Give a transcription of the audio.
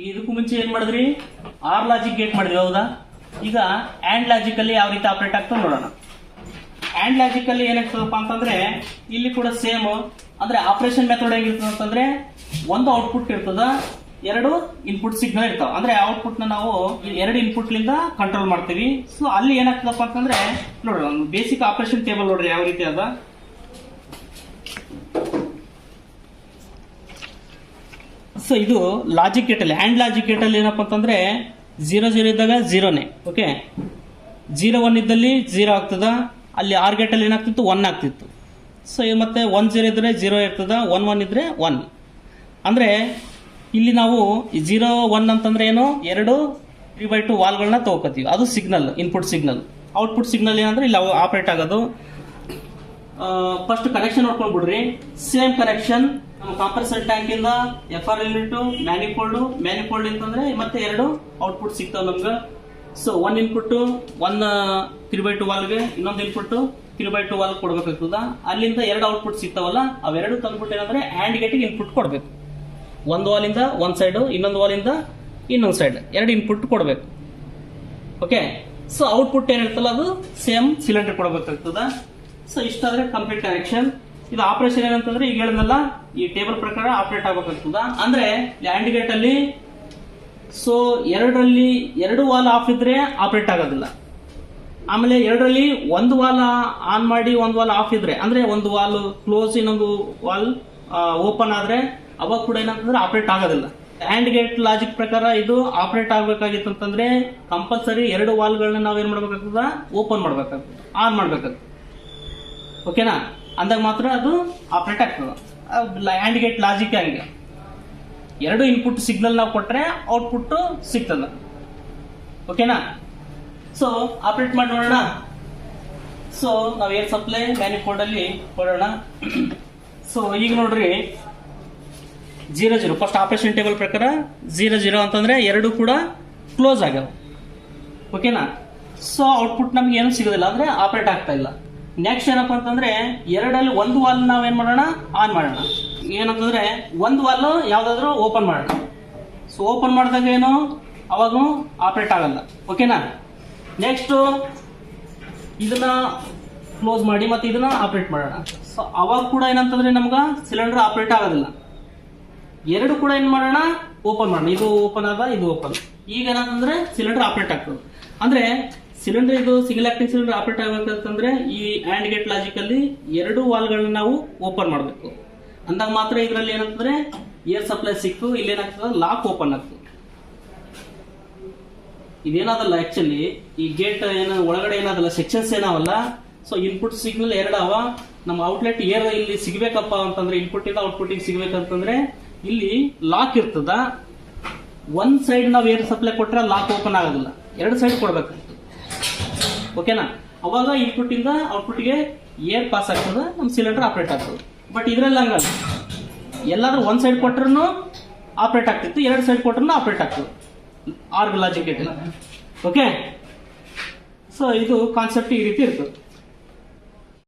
ಇದಕ್ಕೂ ಮುಂಚೆ ಏನ್ ಮಾಡಿದ್ರಿ, ಆರ್ ಲಾಜಿಕ್ ಗೇಟ್ ಮಾಡಿದ್ವಿ ಹೌದಾ. ಈಗ ಆ್ಯಂಡ್ ಲಾಜಿಕ್ ಅಲ್ಲಿ ಯಾವ ರೀತಿ ಆಪರೇಟ್ ಆಗ್ತದೆ ನೋಡೋಣ. ಆ್ಯಂಡ್ ಲಾಜಿಕ್ ಅಲ್ಲಿ ಏನಾಗ್ತದಪ್ಪ ಅಂತಂದ್ರೆ ಇಲ್ಲಿ ಕೂಡ ಸೇಮ್, ಅಂದ್ರೆ ಆಪರೇಷನ್ ಮೆಥಡ್ ಹೆಂಗಿರ್ತದೆ ಅಂತಂದ್ರೆ ಒಂದು ಔಟ್ಪುಟ್ ಇರ್ತದ, ಎರಡು ಇನ್ಪುಟ್ ಸಿಗ್ನಲ್ ಇರ್ತಾವ. ಅಂದ್ರೆ ಔಟ್ಪುಟ್ ನ ನಾವು ಎರಡು ಇನ್ಪುಟ್ ಲಿಂದ ಕಂಟ್ರೋಲ್ ಮಾಡ್ತೀವಿ. ಸೊ ಅಲ್ಲಿ ಏನಾಗ್ತದಪ್ಪ ಅಂತಂದ್ರೆ ನೋಡ್ರಿ, ಒಂದು ಬೇಸಿಕ್ ಆಪರೇಷನ್ ಟೇಬಲ್ ನೋಡ್ರಿ ಯಾವ ರೀತಿ ಅದ. ಸೊ ಇದು ಲಾಜಿಕ್ ಗೇಟ್ ಅಲ್ಲಿ, ಆ್ಯಂಡ್ ಲಾಜಿಕ್ ಗೇಟ್ ಅಲ್ಲಿ ಏನಪ್ಪ ಅಂತಂದ್ರೆ 0 ಇದ್ದಾಗ 0ನೇ, ಓಕೆ. 0 1 ಇದ್ದಲ್ಲಿ 0 ಆಗ್ತದ, ಅಲ್ಲಿ ಆರ್ ಗೇಟ್ ಅಲ್ಲಿ ಏನಾಗ್ತಿತ್ತು 1 ಆಗ್ತಿತ್ತು. ಸೊ ಮತ್ತೆ 1 0 ಇದ್ರೆ 0 ಇರ್ತದ, 1 1 ಇದ್ರೆ 1. ಅಂದ್ರೆ ಇಲ್ಲಿ ನಾವು 0 1 ಅಂತಂದ್ರೆ ಏನು, ಎರಡು 3/2 ವಾಲ್ಗಳನ್ನ ತಗೋತೀವಿ, ಅದು signal, input signal. Output signal ಏನಂದ್ರೆ ಇಲ್ಲಿ ಆಪರೇಟ್ ಆಗೋದು. ಫಸ್ಟ್ ಕನೆಕ್ಷನ್ ನೋಡ್ಕೊಂಡ್ ಬಿಡ್ರಿ. ಸೇಮ್ ಕನೆಕ್ಷನ್ ನಮ್ಮ ಕಾಂಪ್ರೆಸರ್ ಟ್ಯಾಂಕ್ ಇಂದ FR ಯೂನಿಟ್ ಮ್ಯಾನಿಫೋಲ್ಡ್ ಅಂತಂದ್ರೆ ಮತ್ತೆ ಎರಡು ಔಟ್ಪುಟ್ ಸಿಗ್ತಾವ ನಮ್ಗೆ. ಸೊ ಒಂದು ಇನ್ಪುಟ್ 1 3/2 ವಾಲ್ಗೆ, ಇನ್ನೊಂದು ಇನ್ಪುಟ್ 3/2 ವಾಲ್ ಕೊಡ್ಬೇಕಾಗ್ತದ. ಅಲ್ಲಿಂದ ಎರಡು ಔಟ್ಪುಟ್ ಸಿಗ್ತಾವಲ್ಲ, ಅವೆರಡು ತಂದ್ಬಿಟ್ಟು ಏನಂದ್ರೆ ಆ್ಯಂಡ್ ಗೇಟಿಗೆ ಇನ್ಪುಟ್ ಕೊಡ್ಬೇಕು. ಒಂದು ವಾಲಿಂದ ಒಂದ್ ಸೈಡ್, ಇನ್ನೊಂದು ವಾಲಿಂದ ಇನ್ನೊಂದು ಸೈಡ್, ಎರಡು ಇನ್ಪುಟ್ ಕೊಡ್ಬೇಕು, ಓಕೆ. ಸೊ ಔಟ್ಪುಟ್ ಏನಿರ್ತಲ್ಲ ಅದು ಸೇಮ್ ಸಿಲಿಂಡರ್ ಕೊಡಬೇಕಾಗ್ತದ. ಸೊ ಇಷ್ಟಾದ್ರೆ ಕಂಪ್ಲೀಟ್ ಕನೆಕ್ಷನ್. ಇದು ಆಪರೇಷನ್ ಏನಂತಂದ್ರೆ ಈಗ ಹೇಳಿದ್ನಲ್ಲ, ಈ ಟೇಬಲ್ ಪ್ರಕಾರ ಆಪರೇಟ್ ಆಗ್ಬೇಕಾಗ್ತದ. ಅಂದ್ರೆ ಆ್ಯಂಡ್ ಗೇಟ್ ಅಲ್ಲಿ ಸೊ ಎರಡರಲ್ಲಿ ಎರಡು ವಾಲ್ ಆಫ್ ಇದ್ರೆ ಆಪರೇಟ್ ಆಗೋದಿಲ್ಲ. ಆಮೇಲೆ ಎರಡರಲ್ಲಿ ಒಂದು ವಾಲ್ ಆನ್ ಮಾಡಿ ಒಂದು ವಾಲ್ ಆಫ್ ಇದ್ರೆ, ಅಂದ್ರೆ ಒಂದು ವಾಲ್ ಕ್ಲೋಸ್ ಇನ್ನೊಂದು ವಾಲ್ ಓಪನ್ ಆದ್ರೆ ಅವಾಗ ಕೂಡ ಏನಂತಂದ್ರೆ ಆಪರೇಟ್ ಆಗೋದಿಲ್ಲ. ಆ್ಯಂಡ್ ಗೇಟ್ ಲಾಜಿಕ್ ಪ್ರಕಾರ ಇದು ಆಪರೇಟ್ ಆಗ್ಬೇಕಾಗಿತ್ತು ಅಂತಂದ್ರೆ ಕಂಪಲ್ಸರಿ ಎರಡು ವಾಲ್ಗಳನ್ನ ನಾವ್ ಏನ್ ಮಾಡ್ಬೇಕಾಗ್ತದ, ಓಪನ್ ಮಾಡ್ಬೇಕಾಗ್ತದೆ, ಆನ್ ಮಾಡ್ಬೇಕಾಗ್ತದೆ, ಓಕೆನಾ. ಅಂದಾಗ ಮಾತ್ರ ಅದು ಆಪರೇಟ್ ಆಗ್ತದ. ಆ್ಯಂಡ್ ಗೇಟ್ ಲಾಜಿಕ್ ಹಂಗೆ, ಎರಡು ಇನ್ಪುಟ್ ಸಿಗ್ನಲ್ ನಾವು ಕೊಟ್ರೆ ಔಟ್ಪುಟ್ ಸಿಗ್ತದ, ಓಕೆನಾ. ಸೊ ಆಪರೇಟ್ ಮಾಡಿ ನೋಡೋಣ. ಸೊ ನಾವು ಏರ್ ಸಪ್ಲೈ ಮ್ಯಾನಿಫೋಲ್ಡ್ ಅಲ್ಲಿ ಕೊಡೋಣ. ಸೊ ಈಗ ನೋಡ್ರಿ 0 0 ಫಸ್ಟ್ ಆಪರೇಷನ್ ಟೇಬಲ್ ಪ್ರಕಾರ 0 0 ಅಂತಂದ್ರೆ ಎರಡು ಕೂಡ ಕ್ಲೋಸ್ ಆಗ್ಯಾವ, ಓಕೆನಾ. ಸೊ ಔಟ್ಪುಟ್ ನಮ್ಗೆ ಏನು ಸಿಗೋದಿಲ್ಲ, ಅಂದ್ರೆ ಆಪರೇಟ್ ಆಗ್ತಾ ಇಲ್ಲ. ನೆಕ್ಸ್ಟ್ ಏನಪ್ಪಾ ಅಂತಂದ್ರೆ ಎರಡಲ್ಲಿ ಒಂದು ವಾಲ್ ನಾವ್ ಏನ್ ಮಾಡೋಣ, ಆನ್ ಮಾಡೋಣ. ಏನಂತಂದ್ರೆ ಒಂದು ವಾಲ್ ಯಾವ್ದಾದ್ರು ಓಪನ್ ಮಾಡೋಣ. ಸೊ ಓಪನ್ ಮಾಡಿದಾಗ ಏನು ಅವಾಗ ಆಪರೇಟ್ ಆಗಲ್ಲ, ಓಕೆನಾ. ನೆಕ್ಸ್ಟ್ ಇದನ್ನ ಕ್ಲೋಸ್ ಮಾಡಿ ಮತ್ತೆ ಇದನ್ನ ಆಪರೇಟ್ ಮಾಡೋಣ. ಸೊ ಅವಾಗ ಕೂಡ ಏನಂತಂದ್ರೆ ನಮ್ಗ ಸಿಲಿಂಡರ್ ಆಪರೇಟ್ ಆಗೋದಿಲ್ಲ. ಎರಡು ಕೂಡ ಏನ್ ಮಾಡೋಣ, ಓಪನ್ ಮಾಡೋಣ. ಇದು ಓಪನ್ ಆದ, ಇದು ಓಪನ್. ಈಗ ಏನಂತಂದ್ರೆ ಸಿಲಿಂಡರ್ ಆಪರೇಟ್ ಆಗ್ತದೆ. ಅಂದ್ರೆ ಸಿಲಿಂಡರ್ ಇದು ಸಿಂಗಲ್ ಆಕ್ಟಿಂಗ್ ಸಿಲಿಂಡರ್ ಆಪರೇಟ್ ಆಗಬೇಕಂತಂದ್ರೆ ಈ ಆ್ಯಂಡ್ ಗೇಟ್ ಲಾಜಿಕ್ ಅಲ್ಲಿ ಎರಡು ವಾಲ್ಗಳನ್ನ ನಾವು ಓಪನ್ ಮಾಡಬೇಕು. ಅಂದಾಗ ಮಾತ್ರ ಇದರಲ್ಲಿ ಏನಂತಂದ್ರೆ ಏರ್ ಸಪ್ಲೈ ಸಿಕ್ಕು, ಇಲ್ಲಿ ಏನಾಗ್ತದೆ ಲಾಕ್ ಓಪನ್ ಆಗ್ತದೆ. ಇದೇನಾದಲ್ಲ ಆಕ್ಚುಲಿ ಈ ಗೇಟ್ ಏನ ಒಳಗಡೆ ಏನಾದಲ್ಲ ಸೆಕ್ಷನ್ಸ್ ಏನಾವಲ್ಲ. ಸೊ ಇನ್ಪುಟ್ ಸಿಗ್ನಲ್ ಎರಡು ಅವ. ನಮ್ಮ ಔಟ್ಲೆಟ್ ಏರ್ ಇಲ್ಲಿ ಸಿಗ್ಬೇಕಪ್ಪ ಅಂತಂದ್ರೆ ಇನ್ಪುಟ್ ಇಂದ ಔಟ್ಪುಟ್ ಸಿಗ್ಬೇಕಂತಂದ್ರೆ ಇಲ್ಲಿ ಲಾಕ್ ಇರ್ತದ. ಒಂದ್ ಸೈಡ್ ನಾವು ಏರ್ ಸಪ್ಲೈ ಕೊಟ್ರೆ ಲಾಕ್ ಓಪನ್ ಆಗೋದಿಲ್ಲ, ಎರಡು ಸೈಡ್ ಕೊಡ್ಬೇಕು, ಓಕೆನಾ. ಅವಾಗ ಇನ್ಪುಟ್ ಇಂದ ಔಟ್ಪುಟ್ ಗೆ ಏರ್ ಪಾಸ್ ಆಗ್ತದ, ನಮ್ ಸಿಲಿಂಡರ್ ಆಪರೇಟ್ ಆಗ್ತದೆ. ಬಟ್ ಇದ್ರಲ್ಲಿ ಹಂಗಲ್ಲ, ಎಲ್ಲಾದ್ರೂ ಒಂದ್ ಸೈಡ್ ಕೊಟ್ರೂ ಆಪರೇಟ್ ಆಗ್ತಿತ್ತು, ಎರಡು ಸೈಡ್ ಕೊಟ್ರೂ ಆಪರೇಟ್ ಆಗ್ತದೆ or logic gate, okay. So ಇದು ಕಾನ್ಸೆಪ್ಟ್ ಈ ರೀತಿ ಇರ್ತದೆ.